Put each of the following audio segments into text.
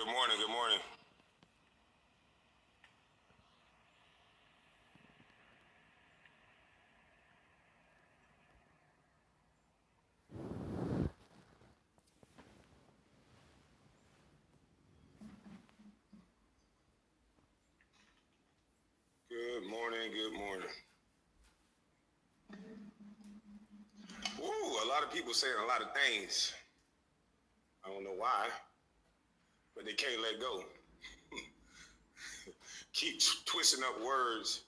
Good morning. Good morning. Good morning. Good morning. Ooh, a lot of people saying a lot of things. I don't know why, but they can't let go. Keep twisting up words,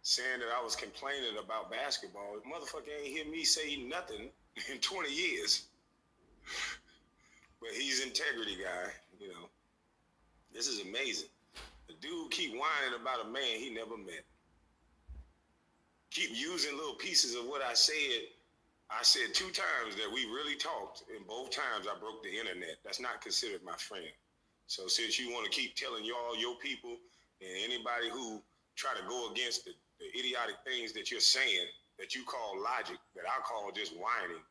saying that I was complaining about basketball. Motherfucker ain't hear me say nothing in 20 years. But he's integrity guy, you know. This is amazing. The dude keep whining about a man he never met. Keep using little pieces of what I said. I said 2 times that we really talked, and both times I broke the internet. That's not considered my friend. So since you want to keep telling all your people and anybody who try to go against the idiotic things that you're saying, that you call logic, that I call just whining,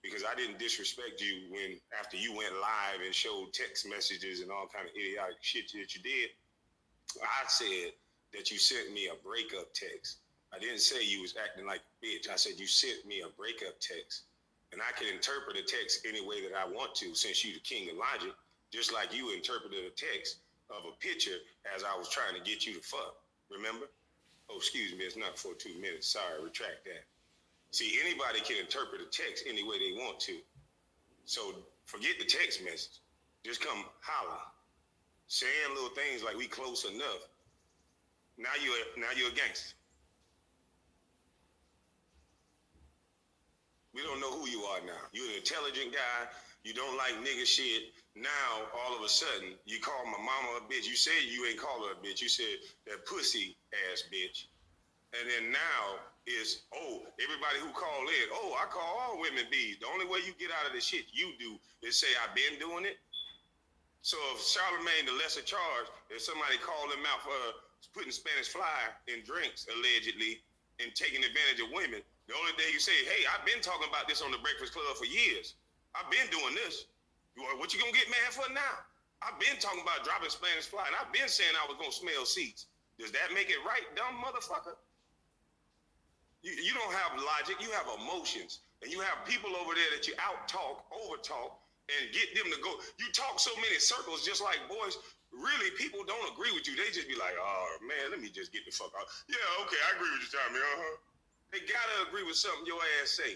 because I didn't disrespect you when after you went live and showed text messages and all kind of idiotic shit that you did. I said that you sent me a breakup text. I didn't say you was acting like a bitch. I said you sent me a breakup text. And I can interpret a text any way that I want to, since you the king of logic, just like you interpreted a text of a picture as I was trying to get you to fuck. Remember? Oh, excuse me, it's not for 2 minutes. Sorry, retract that. See, anybody can interpret a text any way they want to. So forget the text message. Just come holler. Saying little things like we close enough. Now you're a gangster. We don't know who you are now. You're an intelligent guy. You don't like nigga shit. Now, all of a sudden, you call my mama a bitch. You said you ain't call her a bitch. You said that pussy ass bitch. And then now is, oh, everybody who call in, oh, I call all women bees. The only way you get out of the shit you do is say, I've been doing it. So if Charlemagne, the lesser charge, if somebody called him out for putting Spanish fly in drinks, allegedly, and taking advantage of women, the only thing you say, hey, I've been talking about this on the Breakfast Club for years. I've been doing this. What you gonna get mad for now? I've been talking about dropping Spanish fly, and I've been saying I was gonna smell seats. Does that make it right, dumb motherfucker? You don't have logic, you have emotions. And you have people over there that you out-talk, over-talk, and get them to go. You talk so many circles just like boys. Really, people don't agree with you. They just be like, oh, man, let me just get the fuck out. Yeah, okay, I agree with you, Tommy. They gotta agree with something your ass say.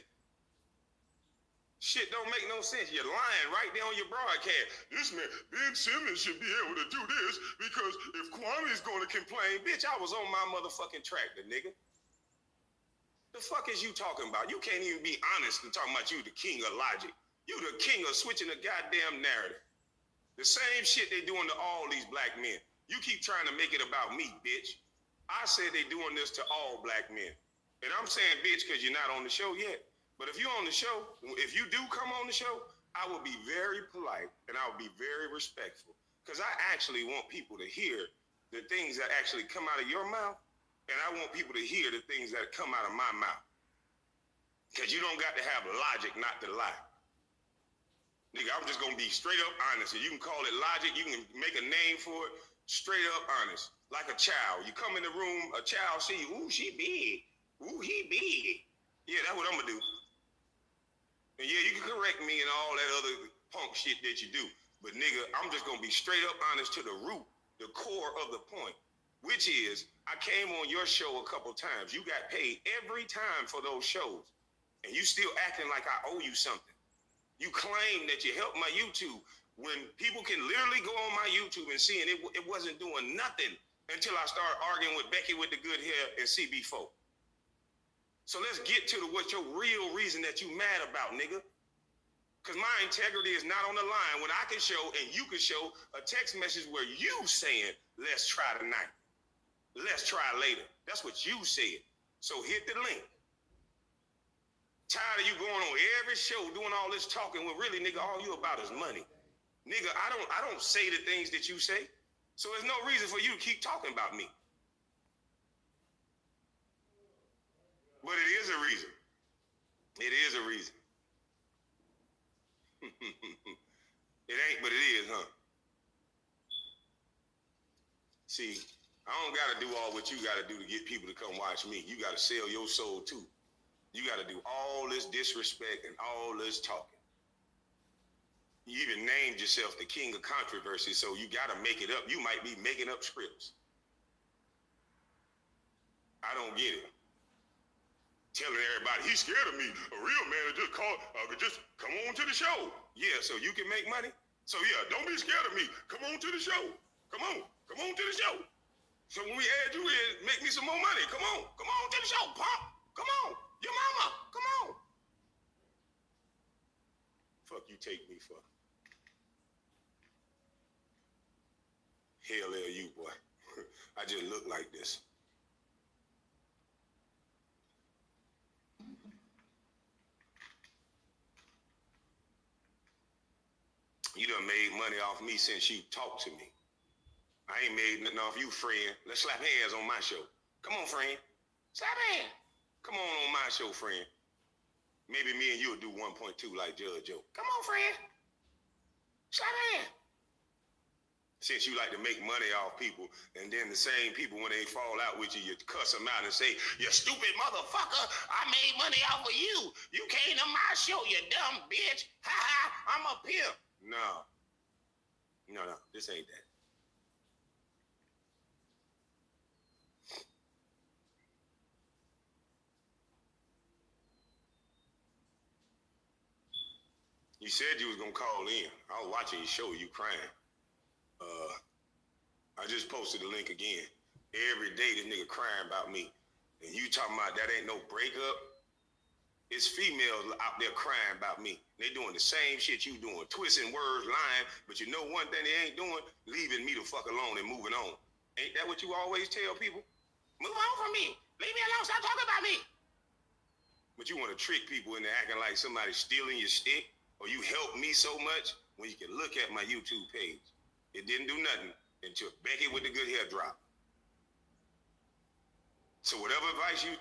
Shit don't make no sense. You're lying right there on your broadcast. This man, Ben Simmons should be able to do this because if Kwame is going to complain, bitch, I was on my motherfucking tractor, nigga. The fuck is you talking about? You can't even be honest and talking about you the king of logic. You the king of switching the goddamn narrative. The same shit they doing to all these black men. You keep trying to make it about me, bitch. I said they doing this to all black men. And I'm saying bitch because you're not on the show yet. But if you're on the show, if you do come on the show, I will be very polite and I will be very respectful. Because I actually want people to hear the things that actually come out of your mouth. And I want people to hear the things that come out of my mouth. Because you don't got to have logic not to lie. Nigga, I'm just going to be straight up honest. You can call it logic. You can make a name for it. Straight up honest. Like a child. You come in the room, a child see you. Ooh, she big. Ooh, he big. Yeah, that's what I'm going to do. And yeah, you can correct me and all that other punk shit that you do. But nigga, I'm just going to be straight up honest to the root, the core of the point. Which is, I came on your show a couple times. You got paid every time for those shows. And you still acting like I owe you something. You claim that you helped my YouTube when people can literally go on my YouTube and see, and it wasn't doing nothing until I started arguing with Becky with the good hair and CB4. So let's get to what your real reason that you mad about, nigga. Because my integrity is not on the line when I can show and you can show a text message where you saying, let's try tonight. Let's try later. That's what you said. So hit the link. Tired of you going on every show doing all this talking when really, nigga, all you about is money. Nigga, I don't say the things that you say. So there's no reason for you to keep talking about me. But it is a reason. It is a reason. It ain't, but it is, huh? See, I don't got to do all what you got to do to get people to come watch me. You got to sell your soul too. You got to do all this disrespect and all this talking. You even named yourself the king of controversy, so you got to make it up. You might be making up scripts. I don't get it. Telling everybody he's scared of me. A real man just come on to the show. Yeah, so you can make money. So yeah, don't be scared of me. Come on to the show. Come on to the show. So when we add you in, make me some more money. Come on to the show, pop. Come on, your mama. Come on. Fuck you take me for. Hell yeah, you boy. I just look like this. You done made money off me since you talked to me. I ain't made nothing off you, friend. Let's slap hands on my show. Come on, friend. Slap hands. Come on my show, friend. Maybe me and you will do 1.2 like Judge Joe. Come on, friend. Slap hands. Since you like to make money off people, and then the same people, when they fall out with you, you cuss them out and say, you stupid motherfucker, I made money off of you. You came to my show, you dumb bitch. Ha ha, I'm a pimp. No, this ain't that. You said you was gonna call in. I was watching your show, you crying. I just posted the link again. Every day this nigga crying about me. And you talking about that ain't no breakup? It's females out there crying about me. They doing the same shit you doing, twisting words, lying, but you know one thing they ain't doing? Leaving me the fuck alone and moving on. Ain't that what you always tell people? Move on from me. Leave me alone, stop talking about me. But you want to trick people into acting like somebody's stealing your stick, or you help me so much when you can look at my YouTube page. It didn't do nothing until Becky with the good hair drop. So whatever advice you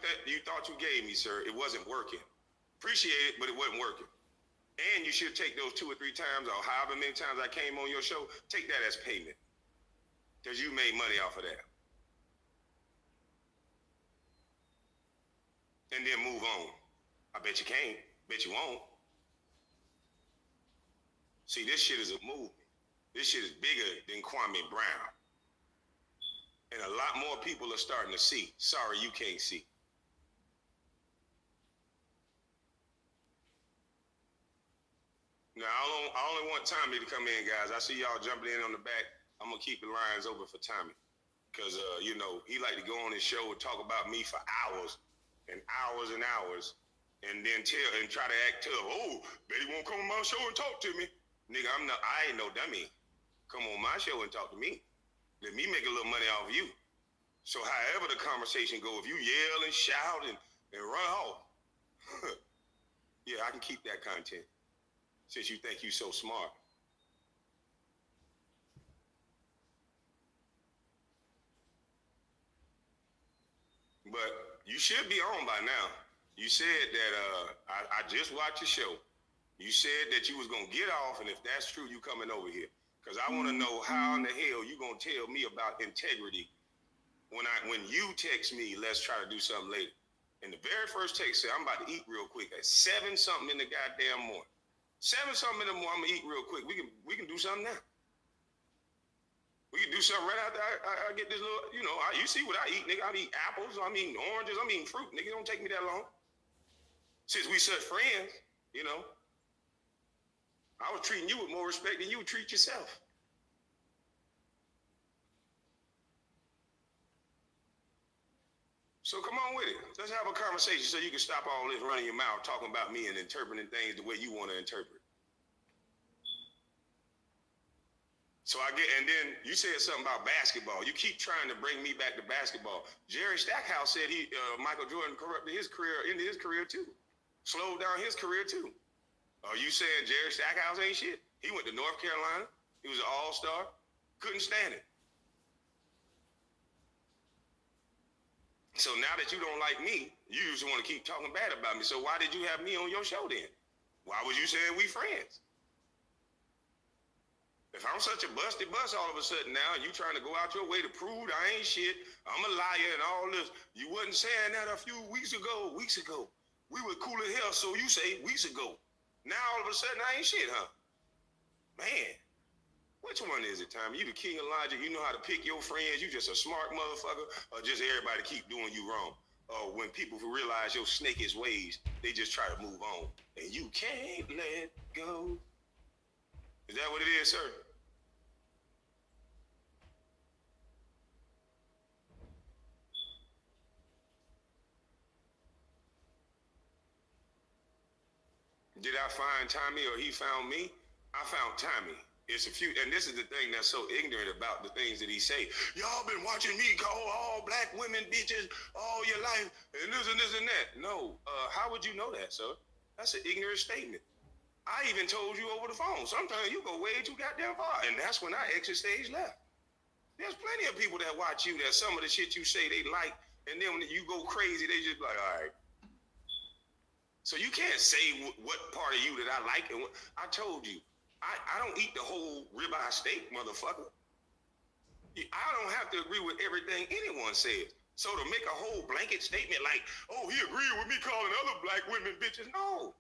thought you gave me, sir, it wasn't working. Appreciate it, but it wasn't working. And you should take those 2 or 3 times, or however many times I came on your show, take that as payment. Because you made money off of that. And then move on. I bet you can't. Bet you won't. See, this shit is a movement. This shit is bigger than Kwame Brown. And a lot more people are starting to see. Sorry, you can't see. Now, I only want Tommy to come in, guys. I see y'all jumping in on the back. I'm going to keep the lines open for Tommy. Because, he like to go on his show and talk about me for hours and hours and hours. And then try to act tough. Oh, Betty won't come on my show and talk to me. Nigga, I ain't no dummy. Come on my show and talk to me. Let me make a little money off you. So however the conversation go, if you yell and shout and run off, yeah, I can keep that content since you think you so smart. But you should be on by now. You said that I just watched your show. You said that you was gonna get off, and if that's true, you coming over here. Because I want to know how in the hell you gonna tell me about integrity when you text me, let's try to do something later. And the very first text said, I'm about to eat real quick at 7 something in the goddamn morning. 7 something in the morning, I'm gonna eat real quick. We can do something now. We can do something right after I get this little, you see what I eat, nigga. I'm eating apples, I'm eating oranges, I'm eating fruit, nigga. It don't take me that long. Since we such friends, I was treating you with more respect than you would treat yourself. So come on with it. Let's have a conversation so you can stop all this running your mouth, talking about me and interpreting things the way you want to interpret. So and then you said something about basketball. You keep trying to bring me back to basketball. Jerry Stackhouse said Michael Jordan corrupted his career, ended his career too. Slowed down his career too. Are you saying Jerry Stackhouse ain't shit? He went to North Carolina. He was an all-star. Couldn't stand it. So now that you don't like me, you just want to keep talking bad about me. So why did you have me on your show then? Why was you saying we friends? If I'm such a busted bus all of a sudden now, and you trying to go out your way to prove I ain't shit, I'm a liar and all this, you wasn't saying that a few weeks ago. We were cool as hell, so you say weeks ago. Now all of a sudden I ain't shit, huh? Man, which one is it, Tommy? You the king of logic. You know how to pick your friends. You just a smart motherfucker, or just everybody keep doing you wrong? Or when people realize your snakish ways, they just try to move on, and you can't let go. Is that what it is, sir? Did I find Tommy or he found me? I found Tommy. It's a few, and this is the thing that's so ignorant about the things that he say. Y'all been watching me call all black women bitches all your life, and this and that. No, how would you know that, sir? That's an ignorant statement. I even told you over the phone. Sometimes you go way too goddamn far, and that's when I exit stage left. There's plenty of people that watch you that some of the shit you say they like, and then when you go crazy, they just like, all right. So you can't say what part of you that I like, and what I told you. I don't eat the whole ribeye steak, motherfucker. I don't have to agree with everything anyone says. So to make a whole blanket statement like, oh, he agreed with me calling other black women bitches, no.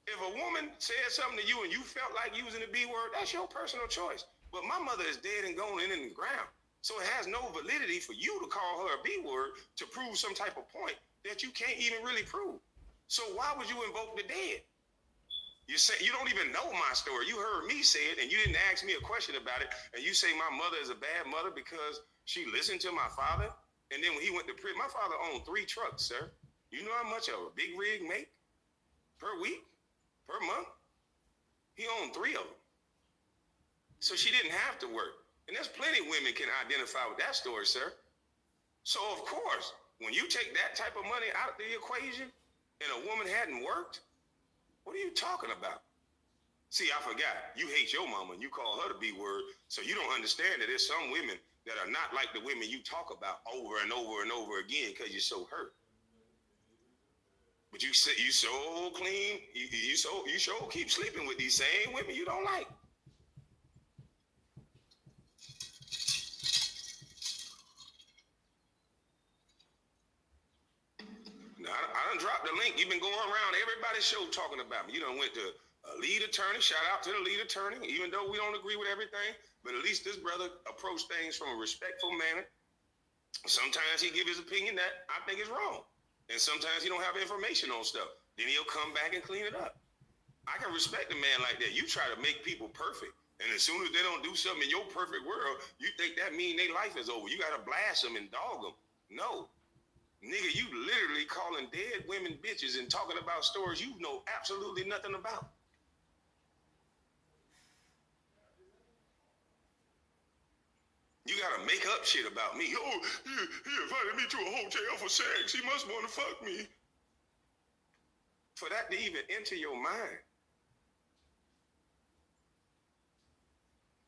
If a woman said something to you and you felt like using the B word, that's your personal choice. But my mother is dead and gone in the ground. So it has no validity for you to call her a B word to prove some type of point that you can't even really prove. So why would you invoke the dead? You say you don't even know my story. You heard me say it, and you didn't ask me a question about it. And you say my mother is a bad mother because she listened to my father. And then when he went to prison, my father owned 3 trucks, sir. You know how much a big rig make per week, per month? He owned 3 of them. So she didn't have to work. And there's plenty of women can identify with that story, sir. So of course, when you take that type of money out of the equation and a woman hadn't worked, what are you talking about? See, I forgot. You hate your mama and you call her the B word, so you don't understand that there's some women that are not like the women you talk about over and over and over again because you're so hurt. But you say you so clean, you so keep sleeping with these same women you don't like. Now, I done dropped the link. You've been going around everybody's show talking about me. You done went to a lead attorney. Shout out to the lead attorney, even though we don't agree with everything. But at least this brother approached things from a respectful manner. Sometimes he give his opinion that I think is wrong. And sometimes he don't have information on stuff. Then he'll come back and clean it up. I can respect a man like that. You try to make people perfect. And as soon as they don't do something in your perfect world, you think that means their life is over. You got to blast them and dog them. No. Nigga, you literally calling dead women bitches and talking about stories you know absolutely nothing about. You gotta make up shit about me. Oh, he invited me to a hotel for sex. He must want to fuck me. For that to even enter your mind.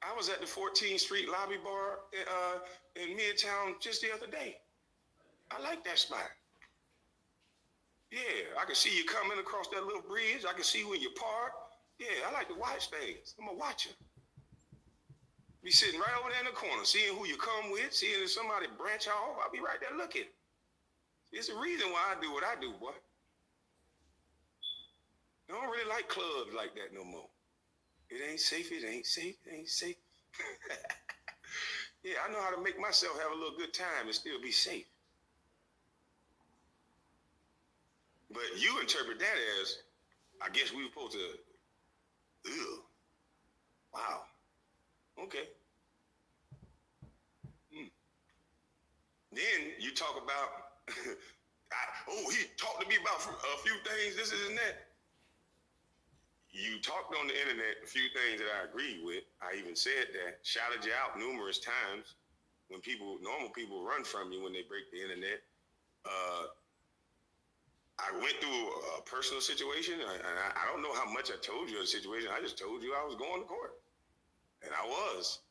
I was at the 14th Street Lobby Bar in Midtown just the other day. I like that spot. Yeah, I can see you coming across that little bridge. I can see when you park. Yeah, I like to watch things. I'm a watcher. Be sitting right over there in the corner, seeing who you come with, seeing if somebody branch off. I'll be right there looking. It's the reason why I do what I do, boy. I don't really like clubs like that no more. It ain't safe, it ain't safe, it ain't safe. Yeah, I know how to make myself have a little good time and still be safe. But you interpret that as, I guess we were supposed to, ew. Wow. Okay. Then you talk about, he talked to me about a few things, this and that. You talked on the internet a few things that I agreed with. I even said that, shouted you out numerous times when normal people run from you when they break the internet. I went through a personal situation, and I don't know how much I told you of the situation. I just told you I was going to court. And I was.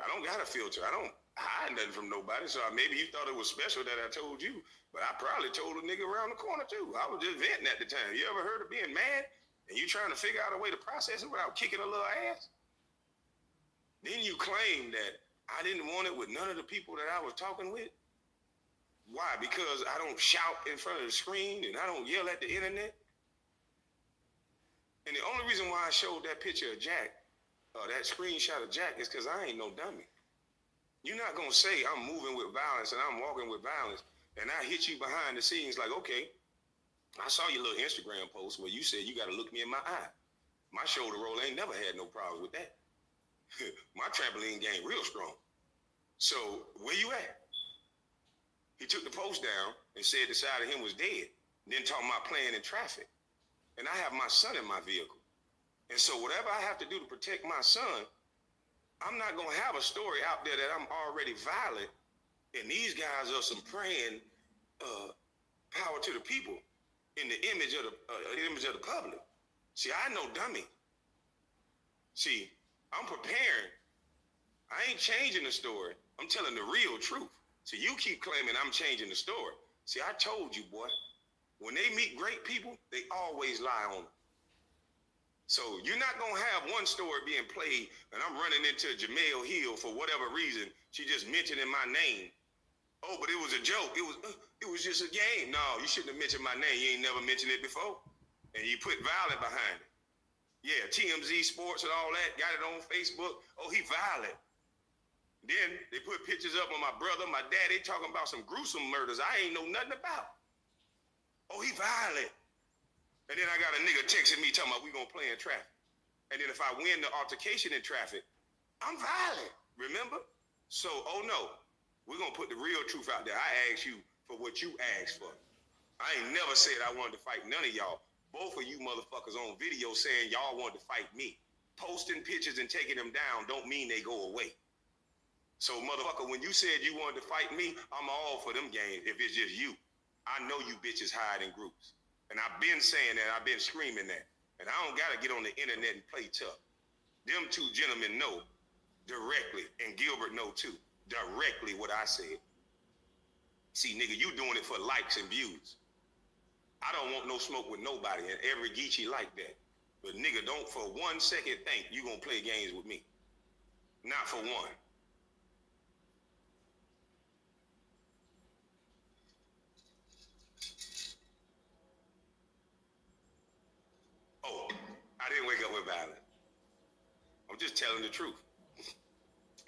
I don't got a filter. I don't hide nothing from nobody. So maybe you thought it was special that I told you, but I probably told a nigga around the corner too. I was just venting at the time. You ever heard of being mad and you trying to figure out a way to process it without kicking a little ass. Then you claim that I didn't want it with none of the people that I was talking with. Why? Because I don't shout in front of the screen and I don't yell at the internet. And the only reason why I showed that picture of Jack, that screenshot of Jack, is because I ain't no dummy. You're not gonna say I'm moving with violence and I'm walking with violence, and I hit you behind the scenes like, okay, I saw your little Instagram post where you said you got to look me in my eye. My shoulder roll ain't never had no problem with that. My trampoline game real strong. So where you at? He took the post down and said the side of him was dead. Then talking about playing in traffic. And I have my son in my vehicle. And so whatever I have to do to protect my son, I'm not going to have a story out there that I'm already violent and these guys are some praying power to the people in the image of the public. See, I know dummy. See, I'm preparing. I ain't changing the story. I'm telling the real truth. So you keep claiming I'm changing the story. See, I told you, boy, when they meet great people, they always lie on them. So you're not going to have one story being played and I'm running into Jamel Hill for whatever reason. She just mentioning my name. Oh, but it was a joke. It was just a game. No, you shouldn't have mentioned my name. You ain't never mentioned it before. And you put violent behind it. Yeah, TMZ Sports and all that. Got it on Facebook. Oh, he violent. Then they put pictures up of my brother, my daddy, talking about some gruesome murders I ain't know nothing about. Oh, he violent. And then I got a nigga texting me talking about we gonna play in traffic. And then if I win the altercation in traffic, I'm violent. Remember? So, oh no. We're going to put the real truth out there. I asked you for what you asked for. I ain't never said I wanted to fight none of y'all. Both of you motherfuckers on video saying y'all wanted to fight me. Posting pictures and taking them down don't mean they go away. So, motherfucker, when you said you wanted to fight me, I'm all for them games if it's just you. I know you bitches hide in groups. And I've been saying that. I've been screaming that. And I don't got to get on the internet and play tough. Them two gentlemen know directly, and Gilbert know too. Directly what I said. See, nigga, you doing it for likes and views. I don't want no smoke with nobody, and every Geechee like that. But nigga, don't for 1 second think you gonna play games with me. Not for one. Oh, I didn't wake up with violence. I'm just telling the truth.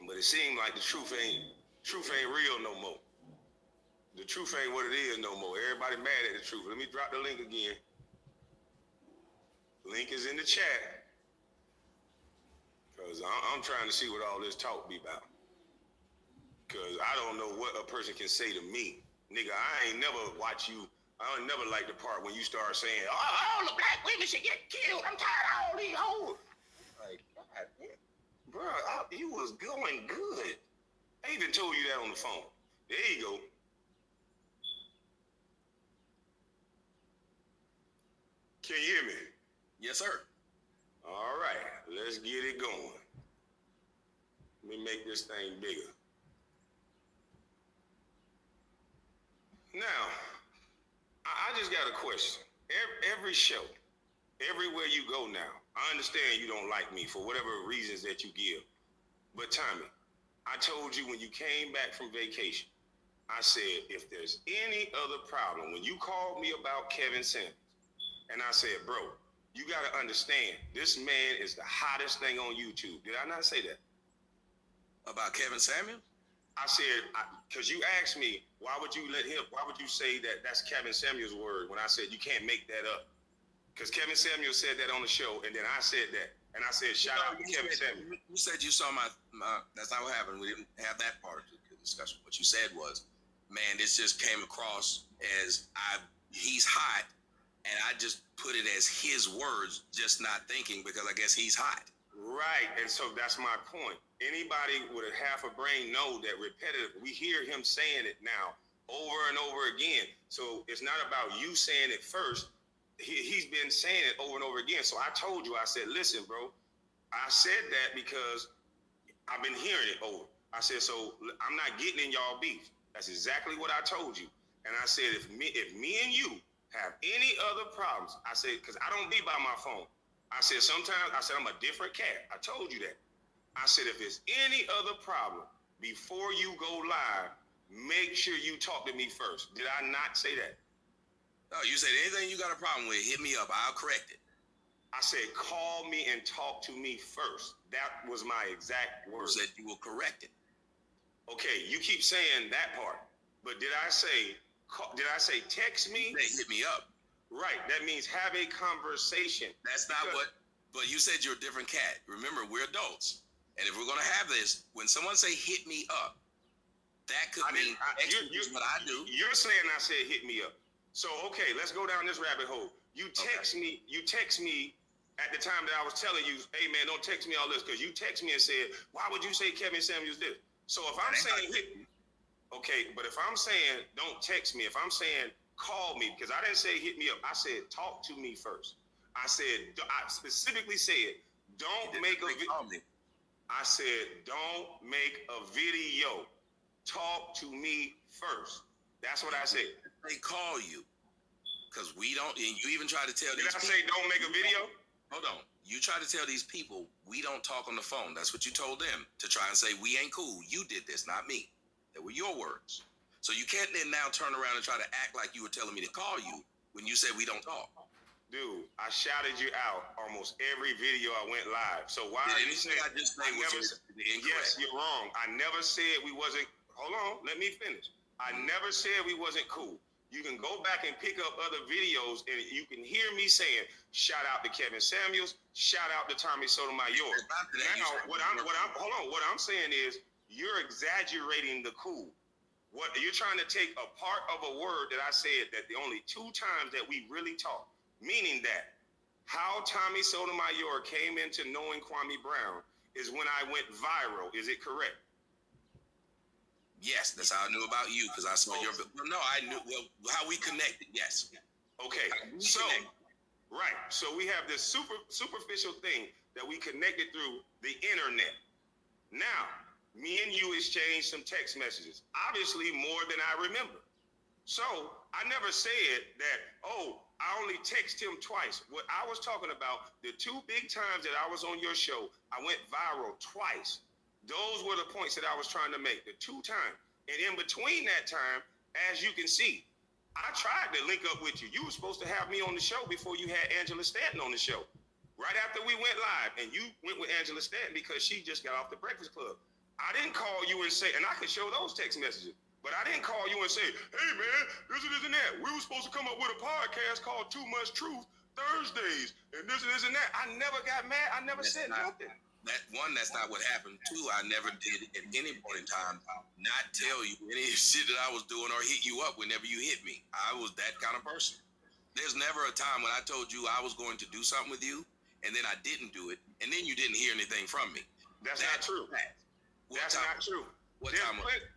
But it seemed like the truth ain't real no more. The truth ain't what it is no more. Everybody mad at the truth. Let me drop the link again. Link is in the chat. Because I'm trying to see what all this talk be about. Because I don't know what a person can say to me. Nigga, I ain't never watch you. I don't never like the part when you start saying, oh, all the black women should get killed. I'm tired of all these hoes. Like, God damn. Bro, you was going good. I even told you that on the phone. There you go. Can you hear me? Yes, sir. All right, let's get it going. Let me make this thing bigger. Now, I just got a question. Every show, everywhere you go now, I understand you don't like me for whatever reasons that you give. But Tommy, I told you when you came back from vacation, I said, if there's any other problem, when you called me about Kevin Samuels, and I said, bro, you got to understand, this man is the hottest thing on YouTube. Did I not say that? About Kevin Samuels? I said, because you asked me, why would you say that that's Kevin Samuels' word when I said you can't make that up? Because Kevin Samuels said that on the show, and then I said that. And I said, shout out to Kevin Samuels. You said you saw my, that's not what happened. We didn't have that part of the discussion. What you said was, man, this just came across as he's hot, and I just put it as his words, just not thinking, because I guess he's hot. Right, and so that's my point. Anybody with a half a brain know that repetitive, we hear him saying it now over and over again. So it's not about you saying it first. He's been saying it over and over again. So I told you, I said, listen, bro, I said that because I've been hearing it over. I said, so I'm not getting in y'all beef. That's exactly what I told you. And I said, if me and you have any other problems, I said, because I don't be by my phone. I said, sometimes, I said, I'm a different cat. I told you that. I said, if there's any other problem, before you go live, make sure you talk to me first. Did I not say that? No, you said anything you got a problem with, hit me up. I'll correct it. I said, call me and talk to me first. That was my exact You words. said you will correct it. Okay, you keep saying that part, but did I say text me? They hit me up. Right, that means have a conversation. That's not but you said you're a different cat. Remember, we're adults. And if we're going to have this, when someone say hit me up, that could mean what I do. You're saying I said hit me up. So, okay, let's go down this rabbit hole. You text me at the time that I was telling you, hey, man, don't text me all this, because you text me and said, why would you say Kevin Samuels this? So if I'm saying okay, but if I'm saying don't text me, if I'm saying call me, because I didn't say hit me up, I said talk to me first. I specifically said don't make a video. I said don't make a video. Talk to me first. That's what I said. They call you because we don't, and you even try to tell these people. Did I say don't make a video? Hold on. You try to tell these people we don't talk on the phone. That's what you told them, to try and say we ain't cool. You did this, not me. That were your words. So you can't then now turn around and try to act like you were telling me to call you when you said we don't talk. Dude, I shouted you out almost every video I went live. So why did anything I just say was incorrect? Yes, you're wrong. I never said we wasn't. Hold on, let me finish. I never said we wasn't cool. You can go back and pick up other videos, and you can hear me saying, "Shout out to Kevin Samuels. Shout out to Tommy Sotomayor." Now, what I'm saying is, you're exaggerating the cool. What you're trying to take a part of a word that I said that the only 2 times that we really talked, meaning that how Tommy Sotomayor came into knowing Kwame Brown is when I went viral. Is it correct? Yes, that's how I knew about you, because I saw your. No, I knew how we connected. Yes. Okay. So, right. So we have this superficial thing that we connected through the internet. Now, me and you exchanged some text messages, obviously more than I remember. So I never said that, oh, I only text him twice. What I was talking about, the 2 big times that I was on your show, I went viral twice. Those were the points that I was trying to make, the 2 times. And in between that time, as you can see, I tried to link up with you. You were supposed to have me on the show before you had Angela Stanton on the show. Right after we went live, and you went with Angela Stanton because she just got off the Breakfast Club. I didn't call you and say, and I could show those text messages, but I didn't call you and say, hey man, this and that. We were supposed to come up with a podcast called Too Much Truth Thursdays, and this and that. I never got mad. I never said nothing. That's not what happened. 2, I never did at any point in time not tell you any shit that I was doing or hit you up whenever you hit me. I was that kind of person. There's never a time when I told you I was going to do something with you, and then I didn't do it, and then you didn't hear anything from me. That's not true. That's not true. What time was it?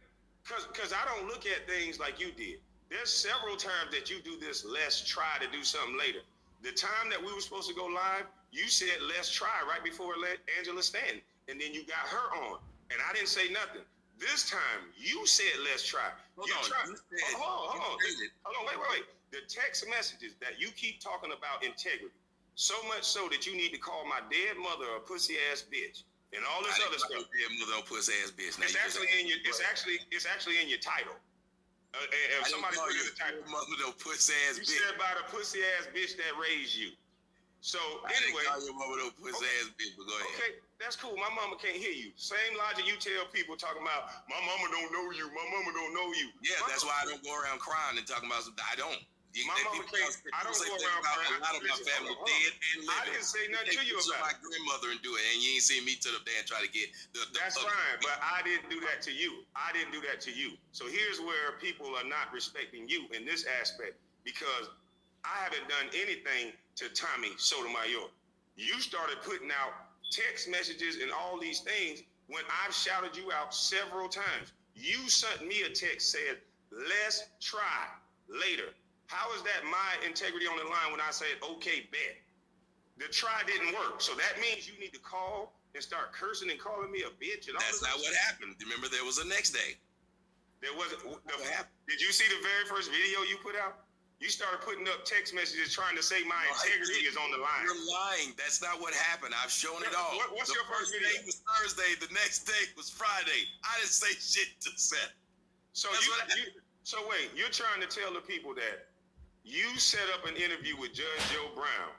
Because I don't look at things like you did. There's several times that you do this, let's try to do something later. The time that we were supposed to go live, you said let's try right before Angela Stanton, and then you got her on, and I didn't say nothing. This time you said let's try. Hold on, wait. The text messages that you keep talking about integrity, so much so that you need to call my dead mother a pussy ass bitch and all this other stuff. Dead mother, pussy ass bitch. It's actually in your title. If somebody put it in the title, mother, no pussy ass bitch. You said about a pussy ass bitch that raised you. So anyway, I didn't call your mama no pussy ass bitch, but go ahead. Okay, that's cool. My mama can't hear you. Same logic you tell people talking about my mama don't know you. My mama don't know you. Yeah, that's why I don't go around crying and talking about something. I don't. My mama can't. I don't go around crying. A lot of my family dead and living. I didn't say nothing to you about my grandmother and do it, and you ain't seen me to the day and try to get the. That's fine, but I didn't do that to you. I didn't do that to you. So here's where people are not respecting you in this aspect, because I haven't done anything to Tommy Sotomayor. You started putting out text messages and all these things when I've shouted you out several times. You sent me a text said, let's try later. How is that my integrity on the line when I said, okay, bet? The try didn't work. So that means you need to call and start cursing and calling me a bitch. And all that's not what happened. Remember, there was a next day. There wasn't. Did you see the very first video you put out? You started putting up text messages trying to say my integrity is on the line. You're lying. That's not what happened. I've shown it all. What's your first day video? was Thursday. The next day was Friday. I didn't say shit to Seth. So so wait, you're trying to tell the people that you set up an interview with Judge Joe Brown,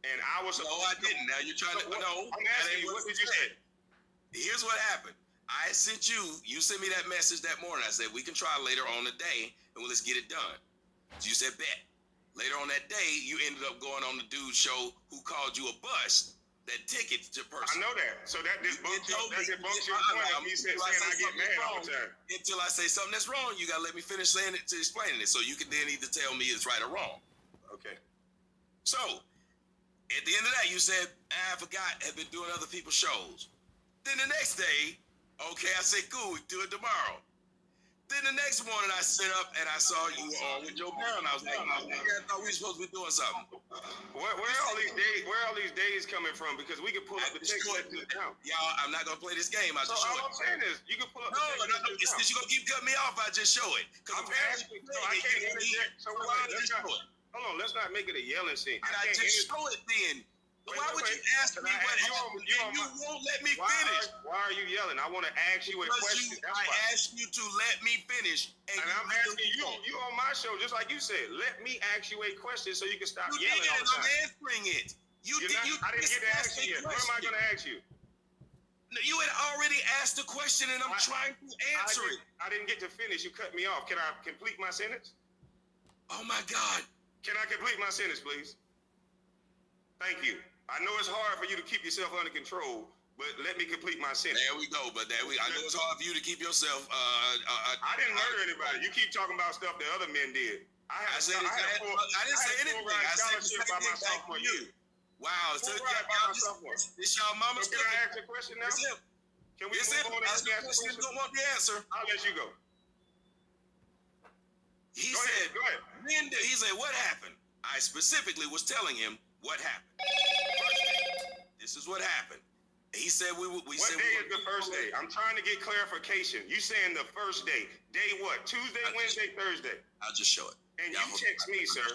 and I was. No, I didn't. Now you're trying to. No, I'm asking you. What did you say? Here's what happened. I sent you. You sent me that message that morning. I said we can try later on the day, and let's get it done. So you said bet. Later on that day, you ended up going on the dude's show who called you a bust. That ticket to person. I know that. So that debunks your point of me saying I get mad all the time. Until I say something that's wrong, you gotta let me finish saying it to explaining it, so you can then either tell me it's right or wrong. Okay. So, at the end of that, you said, I forgot, have been doing other people's shows. Then the next day, okay, I said, cool, we do it tomorrow. Then the next morning I sit up and I saw you were on with Joe Brown. I was like, I thought we were supposed to be doing something. Where are all these days coming from? Because we can pull up the text messages now. Y'all, I'm not gonna play this game. I'll just show all I'm saying is you can pull up the text messages now. Since you're gonna keep cutting me off, I just show it. I'm asking, so I can't interject. So hold on, let's not make it a yelling scene. I just show it then. Why would you ask me what happened and you won't let me finish? Why are you yelling? I want to ask you a question. I asked you to let me finish. And I'm asking you on my show, just like you said, let me ask you a question so you can stop yelling all the time. I'm answering it. I didn't get to ask you yet. What am I going to ask you? No, you had already asked the question and I'm trying to answer it. I didn't get to finish. You cut me off. Can I complete my sentence? Oh my God. Can I complete my sentence, please? Thank you. I know it's hard for you to keep yourself under control, but let me complete my sentence. There we go. But I know it's hard for you to keep yourself. I didn't murder anybody. You keep talking about stuff that other men did. I didn't say anything. I said scholarship by my sophomore year. Wow. So this y'all mama's. Can I ask a question now? Can we move on and ask a question? Don't want the answer. I'll let you go. He said, go ahead. He said, what happened? I specifically was telling him what happened. This is what happened. He said What day is the first day? I'm trying to get clarification. You saying the first day? Day what? Tuesday, Wednesday, Thursday? I'll just show it. And you text me, sir.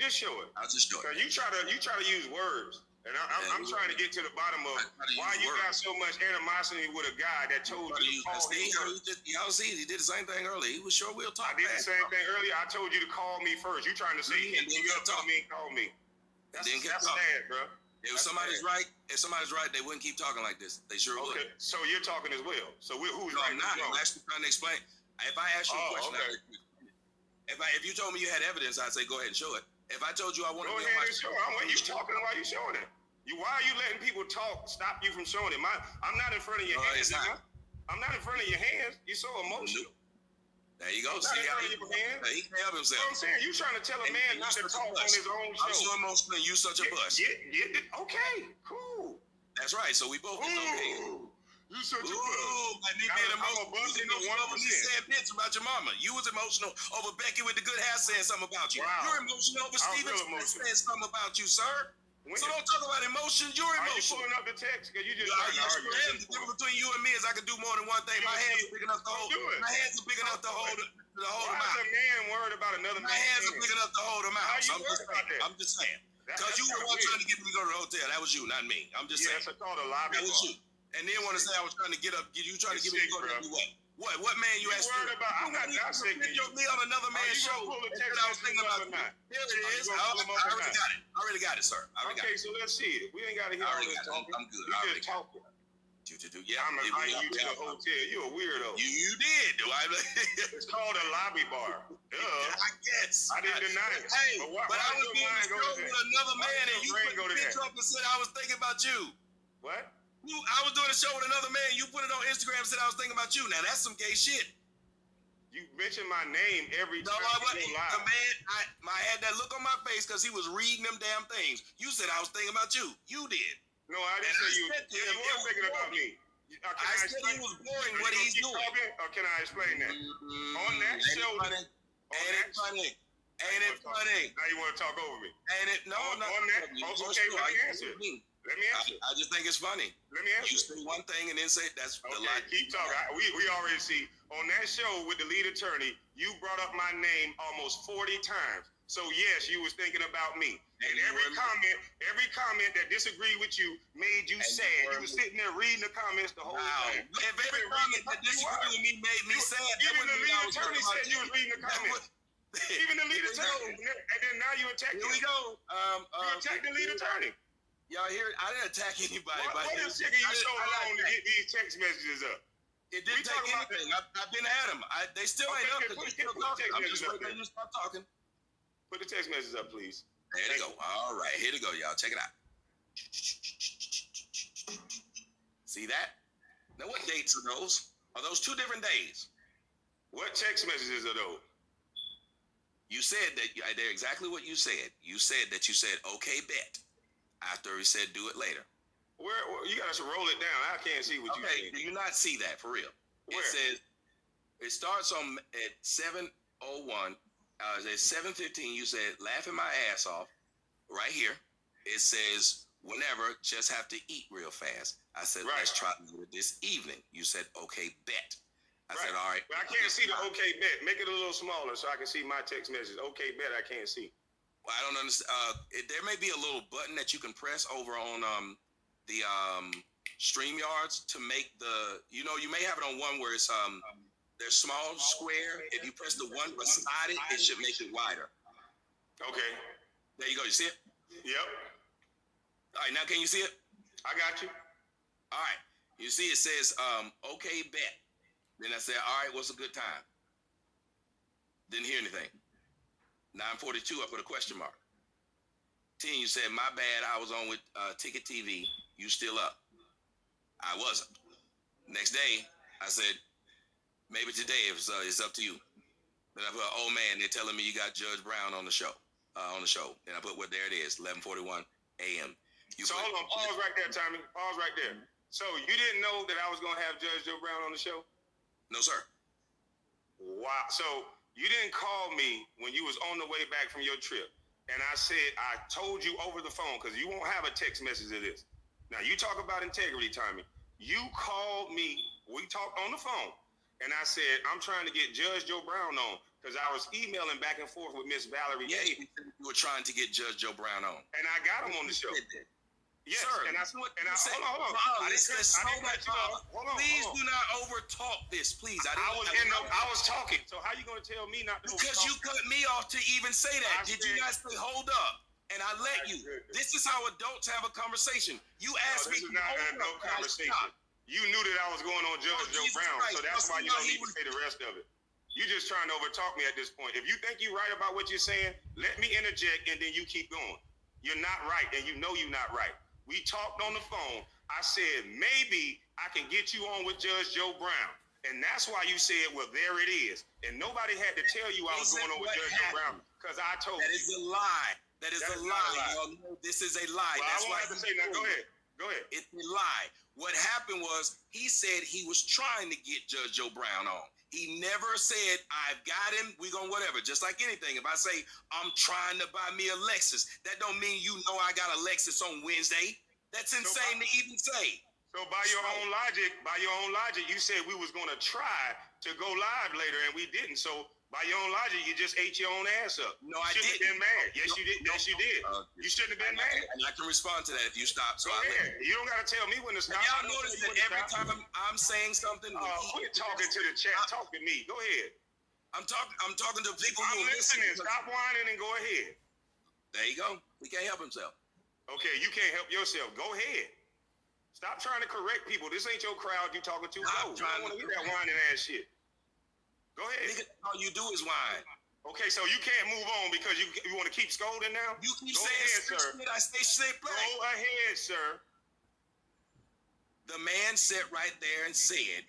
Just show it. I'll just show it. You try to use words, and I'm trying to get to the bottom of why you got so much animosity with a guy that told you to call me first. Y'all see, he did the same thing earlier. He was sure we'll talk. I did the same thing earlier. I told you to call me first. You trying to say you talk me and call me? That's sad, bro. If somebody's right, they wouldn't keep talking like this. They sure would. Okay, so you're talking as well. So who's right? I'm not. I'm actually trying to explain. If I ask you a question, if you told me you had evidence, I'd say go ahead and show it. If I told you I want to go ahead and show it. What are you talking about? You showing it? Why are you letting people stop you from showing it? I'm not in front of your hands. I'm not in front of your hands. You're so emotional. There you go. See how he can help himself. I'm saying you trying to tell a man not to talk on his own show. I'm so emotional and you such a bust. Okay, cool. That's right. So we both get okay. You such a bust. Like me being emotional. You said bitch about your mama. You was emotional over Becky with the good hair saying something about you. Wow. You're emotional over Steven saying something about you, sir. So don't talk about emotions. You're emotional. Are you pulling up the text? Because you just the difference between you and me is I can do more than one thing. My hands are big enough to hold. My hands are big enough to hold them out. Why is a man worried about another man? My hands are big enough to hold them out. So I'm just saying. Because you were the one trying to get me to go to the hotel. That was you, not me. I'm just saying. That's called a lobby. That was you. And then want to say I was trying to get you trying to get me to go to the what? What man you asked me? I'm not dissecting you. Me on another man's show. I was thinking about you. There it is. I already got it. I already got it, sir. Okay, so let's see it. We ain't got to hear all this talking. I'm good. You just talking. Yeah, I'm inviting you to the hotel. You a weirdo. You did. It's called a lobby bar. I guess. I didn't deny it. Hey, but I was doing a show with another man, and you put the picture up and said I was thinking about you. What? I was doing a show with another man. You put it on Instagram and said I was thinking about you. Now that's some gay shit. You mention my name every time you go live. The man, I had that look on my face because he was reading them damn things. You said I was thinking about you. You did. No, I didn't say you. You were thinking about me. I said he was boring what he's doing. Or can I explain that? On that show. Ain't it funny? Ain't it funny? Now you want to talk over me? Ain't it? No, on that. Okay, let me answer. Let me answer. I just think it's funny. Let me answer. You say one thing and then say that's the lie. Keep talking. We already see on that show with the lead attorney, you brought up my name almost 40 times. So yes, you was thinking about me. And every comment that disagreed with you made you sad. You was sitting there reading the comments the whole time. If every comment that disagreed with me made me sad, even the lead attorney said you was reading the comments. Even the lead attorney. And then now you attack him. Here we go. You attack the lead attorney. Y'all hear? I didn't attack anybody. What is taking you so long to get these text messages up? It didn't take anything. I've been at them. They still ain't up because they're still talking. I'm just waiting for you to stop talking. Put the text messages up, please. There they go. All right, here they go, y'all. Check it out. See that? Now, what dates are those? Are those 2 different days? What text messages are those? You said that they're exactly what you said. You said, okay, bet. After he said, do it later. Where you got to roll it down. I can't see what you saying. Do you not see that for real? Where? It says, it starts at 7:01. At 7:15, you said, laughing my ass off. Right here, it says, whenever, just have to eat real fast. I said, let's try to do it this evening. You said, okay, bet. I said, all right. But I can't see the okay bet. Make it a little smaller so I can see my text message. Okay bet, I can't see. Well, I don't understand. There may be a little button that you can press over on the StreamYards to make the, you may have it on one where it's there's small square. If you press the one beside it, it should make it wider. Okay. There you go. You see it? Yep. All right, now can you see it? I got you. All right. You see it says, okay, bet. Then I said, all right, what's a good time? Didn't hear anything. 9:42, I put a question mark. 10, you said, my bad, I was on with Ticket TV. You still up? I wasn't. Next day, I said, maybe today it's up to you. Then I put, oh man, they're telling me you got Judge Brown on the show. And I put, well, there it is, 11:41 a.m. So hold on, pause right there, Tommy. Pause right there. So you didn't know that I was going to have Judge Joe Brown on the show? No, sir. Wow. So you didn't call me when you was on the way back from your trip. And I said, I told you over the phone, because you won't have a text message of this. Now, you talk about integrity, Tommy. You called me, we talked on the phone, and I said, I'm trying to get Judge Joe Brown on, because I was emailing back and forth with Miss Valerie. Yes, you were trying to get Judge Joe Brown on. And I got him on the show. Yes, sir, and hold on. Please do not overtalk this, please. I was talking. So how you gonna tell me not to? Because you cut me off to even say that. Did you not say hold up? And I let you. This is how adults have a conversation. You asked me. This is not an adult conversation. You knew that I was going on Judge Joe Brown, so that's why you don't need to say the rest of it. You just trying to overtalk me at this point. If you think you're right about what you're saying, let me interject, and then you keep going. You're not right, and you know you're not right. We talked on the phone. I said, maybe I can get you on with Judge Joe Brown. And that's why you said, well, there it is. And nobody had to tell you I was going on with Judge Joe Brown, because I told you. That is a lie. That is a lie. This is a lie. Well, that's why I have to say that. Go ahead. Go ahead. It's a lie. What happened was he said he was trying to get Judge Joe Brown on. He never said, I've got him, we gonna whatever. Just like anything. If I say, I'm trying to buy me a Lexus, that don't mean you know I got a Lexus on Wednesday. That's insane to even say. So by your own logic, you said we was gonna try to go live later, and we didn't. So by your own logic, you just ate your own ass up. No, I didn't. You shouldn't have been mad. Yes, you did. Yes, you did. You shouldn't have been mad. And I can respond to that if you stop. So you don't gotta tell me when to stop. Y'all notice that every time I'm saying something, quit talking to the chat. Talk to me. Go ahead. I'm talking to people who are listening. Stop whining and go ahead. There you go. He can't help himself. Okay, you can't help yourself. Go ahead. Stop trying to correct people. This ain't your crowd you talking to. No, I don't want to hear that whining ass shit. Go ahead. All you do is whine. Okay, so you can't move on because you want to keep scolding now? You keep saying sir. I say shit back. Go ahead, sir. The man sat right there and said,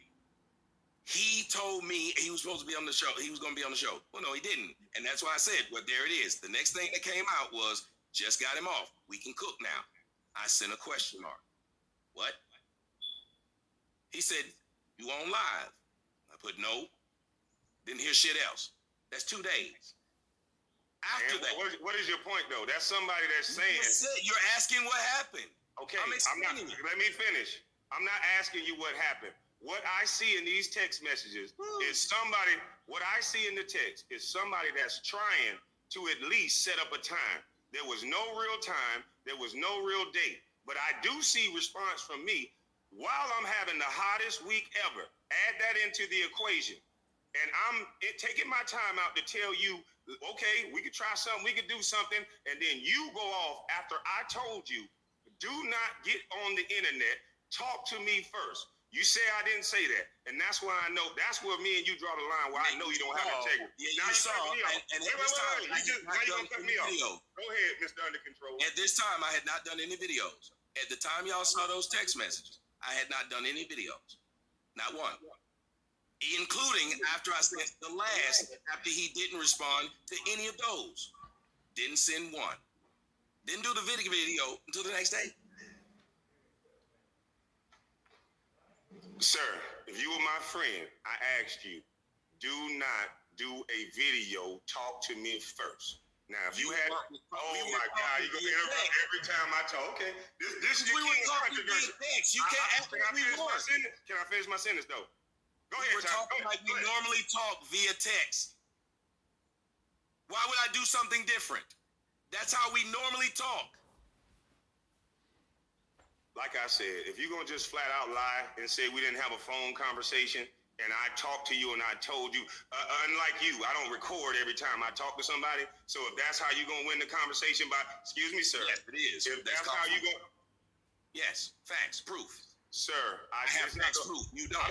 he told me he was supposed to be on the show. He was going to be on the show. Well, no, he didn't. And that's why I said, well, there it is. The next thing that came out was, just got him off. We can cook now. I sent a question mark. What? He said, you on live? I put no. Didn't hear shit else. That's 2 days. After that. What is your point, though? That's somebody that's saying. You're asking what happened. Okay, let me finish. I'm not asking you what happened. What I see in these text messages is somebody, what I see in the text is somebody that's trying to at least set up a time. There was no real time. There was no real date. But I do see response from me while I'm having the hottest week ever. Add that into the equation. And I'm taking my time out to tell you, okay, we could try something, we could do something. And then you go off after I told you, do not get on the internet. Talk to me first. You say I didn't say that. And that's why I know, that's where me and you draw the line where I know you don't have integrity. Yeah, now you saw. And at this time, now you gonna cut me off. Go ahead, Mr. Under Control. At this time, I had not done any videos. At the time y'all saw those text messages, I had not done any videos. Not one. Including after I sent the last, after he didn't respond to any of those. Didn't send one. Didn't do the video until the next day. Sir, if you were my friend, I asked you, do not do a video, talk to me first. Now, if you had, oh my God, you're going to interrupt every time I talk. Okay, this is your king controversy. You can't ask what we want. Can I finish my sentence, though? Go ahead, We're talking like we normally talk via text. Why would I do something different? That's how we normally talk. Like I said, if you're going to just flat out lie and say we didn't have a phone conversation and I talked to you and I told you, unlike you, I don't record every time I talk to somebody. So if that's how you're going to win the conversation by, excuse me, sir. Yes, it is. If that's how you go. Yes, facts, proof. Sir, I have facts, proof. You don't.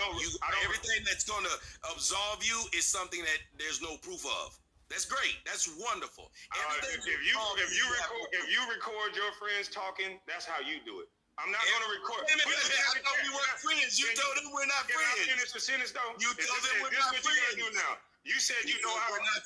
Everything that's going to absolve you is something that there's no proof of. That's great. That's wonderful. If you record your friends talking, that's how you do it. I'm not going to record. I thought we weren't friends. You told them we're not friends. Can I finish the sentence, though? You told them we're not friends. Now. You said you know how. We're not